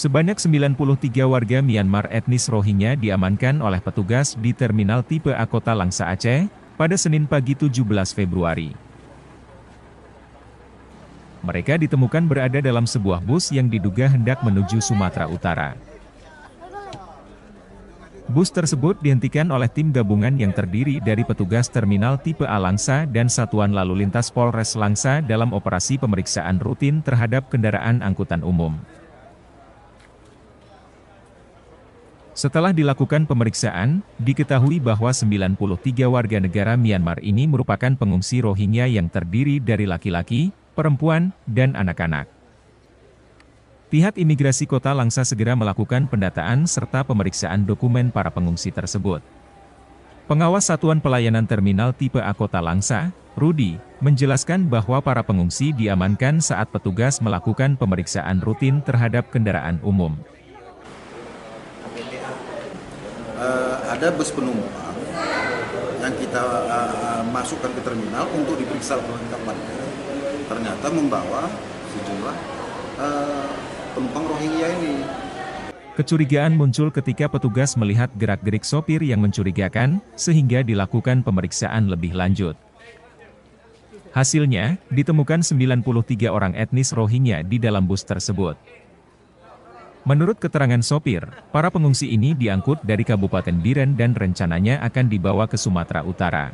Sebanyak 93 warga Myanmar etnis Rohingya diamankan oleh petugas di Terminal Tipe A Kota Langsa Aceh, pada Senin pagi 17 Februari. Mereka ditemukan berada dalam sebuah bus yang diduga hendak menuju Sumatera Utara. Bus tersebut dihentikan oleh tim gabungan yang terdiri dari petugas Terminal Tipe A Langsa dan Satuan Lalu Lintas Polres Langsa dalam operasi pemeriksaan rutin terhadap kendaraan angkutan umum. Setelah dilakukan pemeriksaan, diketahui bahwa 93 warga negara Myanmar ini merupakan pengungsi Rohingya yang terdiri dari laki-laki, perempuan, dan anak-anak. Pihak imigrasi Kota Langsa segera melakukan pendataan serta pemeriksaan dokumen para pengungsi tersebut. Pengawas Satuan Pelayanan Terminal Tipe A Kota Langsa, Rudi, menjelaskan bahwa para pengungsi diamankan saat petugas melakukan pemeriksaan rutin terhadap kendaraan umum. Ada bus penumpang yang kita masukkan ke terminal untuk diperiksa kelengkapannya. Ternyata membawa sejumlah penumpang Rohingya ini. Kecurigaan muncul ketika petugas melihat gerak-gerik sopir yang mencurigakan, sehingga dilakukan pemeriksaan lebih lanjut. Hasilnya, ditemukan 93 orang etnis Rohingya di dalam bus tersebut. Menurut keterangan sopir, para pengungsi ini diangkut dari Kabupaten Biren dan rencananya akan dibawa ke Sumatera Utara.